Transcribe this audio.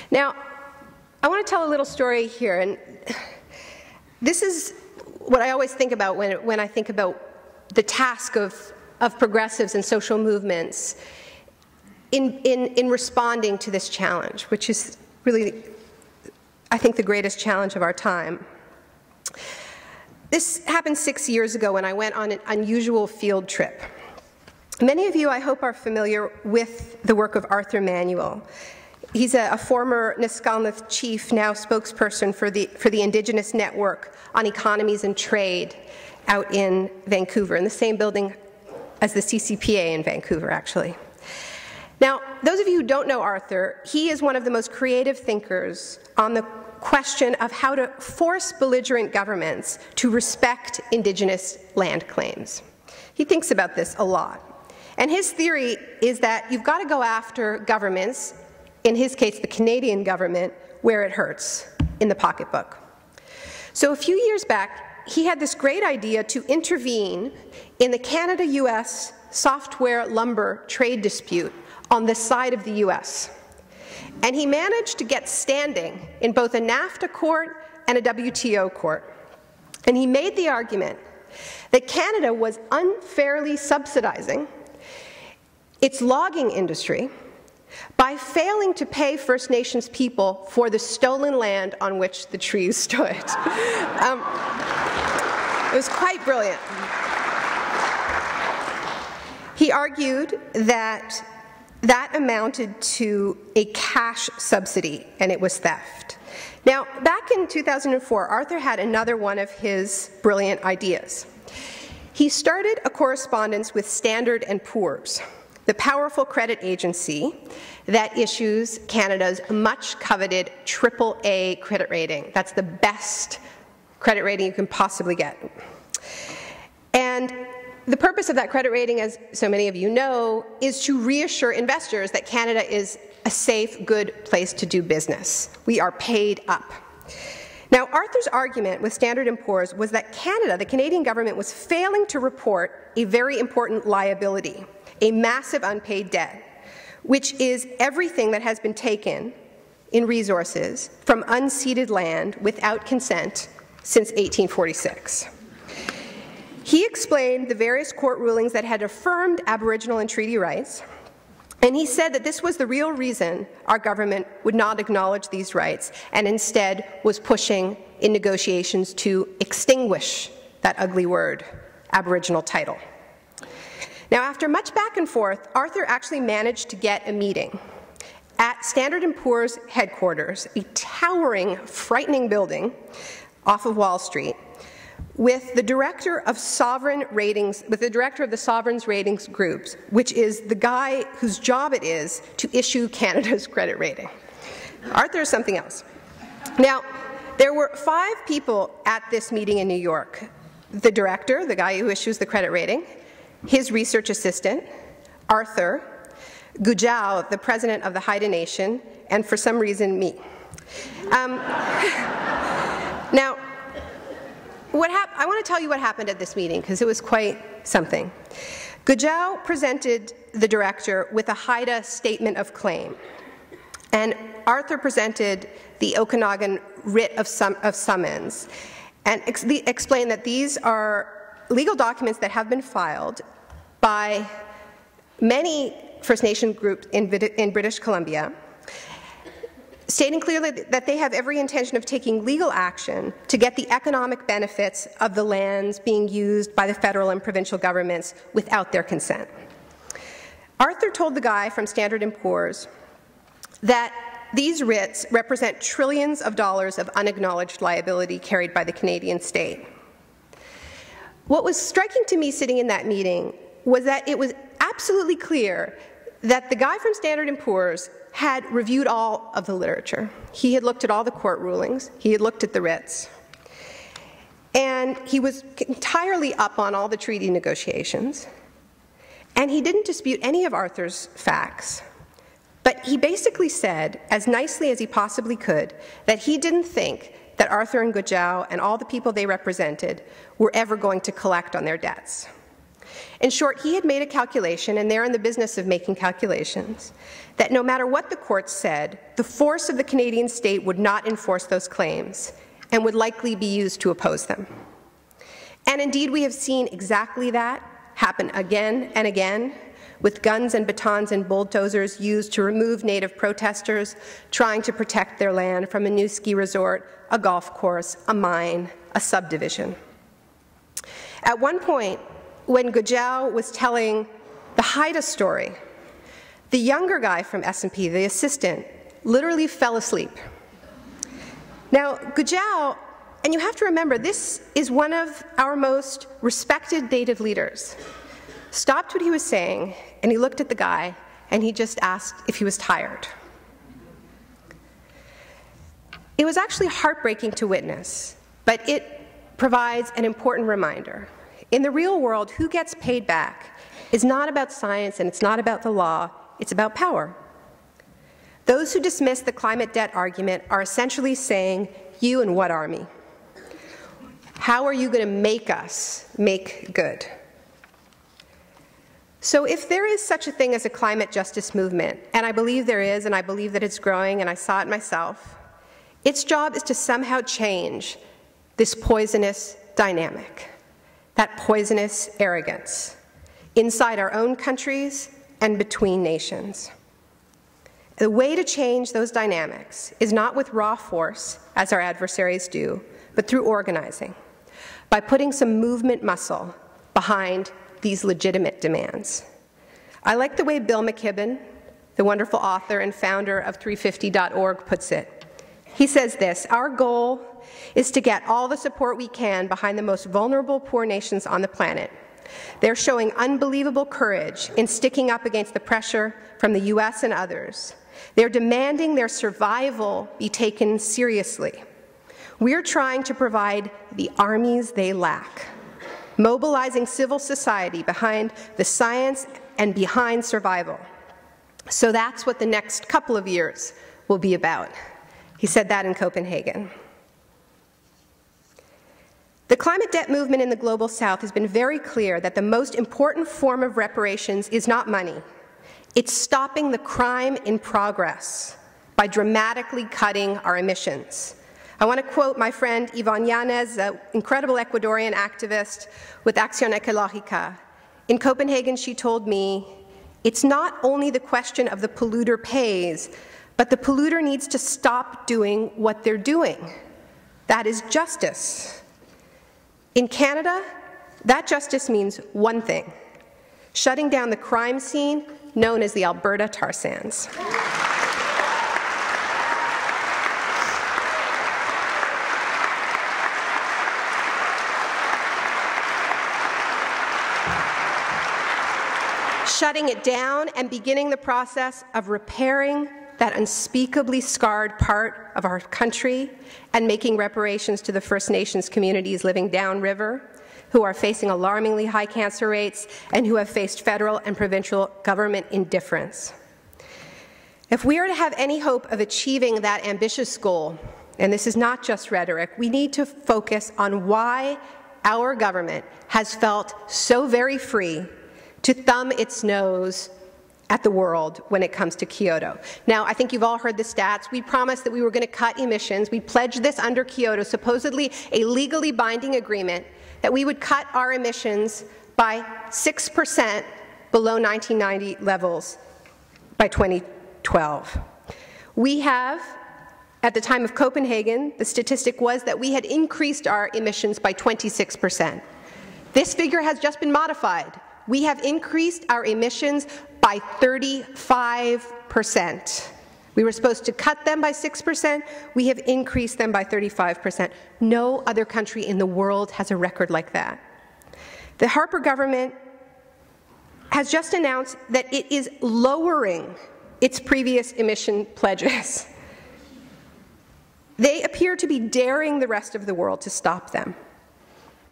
Now, I want to tell a little story here, and this is what I always think about when I think about the task of progressives and social movements in responding to this challenge, which is really, I think, the greatest challenge of our time. This happened 6 years ago when I went on an unusual field trip. Many of you, I hope, are familiar with the work of Arthur Manuel. He's a former Niskalnath chief, now spokesperson for the Indigenous Network on Economies and Trade out in Vancouver, in the same building as the CCPA in Vancouver, actually. Now, those of you who don't know Arthur, he is one of the most creative thinkers on the question of how to force belligerent governments to respect Indigenous land claims. He thinks about this a lot. And his theory is that you've got to go after governments, in his case the Canadian government, where it hurts, in the pocketbook. So a few years back, he had this great idea to intervene in the Canada-US software lumber trade dispute on the side of the US. And he managed to get standing in both a NAFTA court and a WTO court. And he made the argument that Canada was unfairly subsidizing its logging industry by failing to pay First Nations people for the stolen land on which the trees stood. It was quite brilliant. He argued that that amounted to a cash subsidy, and it was theft. Now, back in 2004, Arthur had another one of his brilliant ideas. He started a correspondence with Standard & Poor's, the powerful credit agency that issues Canada's much-coveted AAA credit rating. That's the best credit rating you can possibly get. And the purpose of that credit rating, as so many of you know, is to reassure investors that Canada is a safe, good place to do business. We are paid up. Now, Arthur's argument with Standard & Poor's was that Canada, the Canadian government, was failing to report a very important liability, a massive unpaid debt, which is everything that has been taken in resources from unceded land without consent since 1846. He explained the various court rulings that had affirmed Aboriginal and treaty rights, and he said that this was the real reason our government would not acknowledge these rights and instead was pushing in negotiations to extinguish that ugly word, Aboriginal title. Now, after much back and forth, Arthur actually managed to get a meeting at Standard & Poor's headquarters, a towering, frightening building off of Wall Street, with the director of sovereign ratings, with the director of the Sovereigns Ratings Groups, which is the guy whose job it is to issue Canada's credit rating. Arthur is something else. Now, there were 5 people at this meeting in New York. The director, the guy who issues the credit rating, his research assistant, Arthur, Gujau, the president of the Haida Nation, and for some reason, me. Now, I want to tell you what happened at this meeting, because it was quite something. Gujau presented the director with a Haida statement of claim, and Arthur presented the Okanagan writ of summons, and explained that these are legal documents that have been filed by many First Nation groups in British Columbia, stating clearly that they have every intention of taking legal action to get the economic benefits of the lands being used by the federal and provincial governments without their consent. Arthur told the guy from Standard & Poor's that these writs represent trillions of dollars of unacknowledged liability carried by the Canadian state. What was striking to me sitting in that meeting was that it was absolutely clear that the guy from Standard & Poor's had reviewed all of the literature. He had looked at all the court rulings. He had looked at the writs. And he was entirely up on all the treaty negotiations. And he didn't dispute any of Arthur's facts. But he basically said, as nicely as he possibly could, that he didn't think that Arthur and Gujau and all the people they represented were ever going to collect on their debts. In short, he had made a calculation, and they're in the business of making calculations, that no matter what the courts said, the force of the Canadian state would not enforce those claims and would likely be used to oppose them. And indeed, we have seen exactly that happen again and again, with guns and batons and bulldozers used to remove Native protesters trying to protect their land from a new ski resort, a golf course, a mine, a subdivision. At one point, when Gujau was telling the Haida story, the younger guy from S&P, the assistant, literally fell asleep. Now, Gujau, and you have to remember, this is one of our most respected Native leaders, stopped what he was saying, and he looked at the guy, and he just asked if he was tired. It was actually heartbreaking to witness, but it provides an important reminder. In the real world, who gets paid back is not about science and it's not about the law, it's about power. Those who dismiss the climate debt argument are essentially saying, you and what army? How are you going to make us make good? So if there is such a thing as a climate justice movement, and I believe there is, and I believe that it's growing, and I saw it myself, its job is to somehow change this poisonous dynamic, that poisonous arrogance, inside our own countries and between nations. The way to change those dynamics is not with raw force, as our adversaries do, but through organizing, by putting some movement muscle behind these legitimate demands. I like the way Bill McKibben, the wonderful author and founder of 350.org, puts it. He says this: our goal is to get all the support we can behind the most vulnerable poor nations on the planet. They're showing unbelievable courage in sticking up against the pressure from the US and others. They're demanding their survival be taken seriously. We're trying to provide the armies they lack, mobilizing civil society behind the science and behind survival. So that's what the next couple of years will be about. He said that in Copenhagen. The climate debt movement in the Global South has been very clear that the most important form of reparations is not money. It's stopping the crime in progress by dramatically cutting our emissions. I want to quote my friend Yvonne Yanez, an incredible Ecuadorian activist with Acción Ecológica. In Copenhagen, she told me, it's not only the question of the polluter pays, but the polluter needs to stop doing what they're doing. That is justice. In Canada, that justice means one thing: shutting down the crime scene known as the Alberta tar sands. Shutting it down and beginning the process of repairing that unspeakably scarred part of our country and making reparations to the First Nations communities living downriver, who are facing alarmingly high cancer rates and who have faced federal and provincial government indifference. If we are to have any hope of achieving that ambitious goal, and this is not just rhetoric, we need to focus on why our government has felt so very free to thumb its nose at the world when it comes to Kyoto. Now, I think you've all heard the stats. We promised that we were going to cut emissions. We pledged this under Kyoto, supposedly a legally binding agreement, that we would cut our emissions by 6% below 1990 levels by 2012. We have, at the time of Copenhagen, the statistic was that we had increased our emissions by 26%. This figure has just been modified. We have increased our emissions by 35%. We were supposed to cut them by 6%. We have increased them by 35%. No other country in the world has a record like that. The Harper government has just announced that it is lowering its previous emission pledges. They appear to be daring the rest of the world to stop them.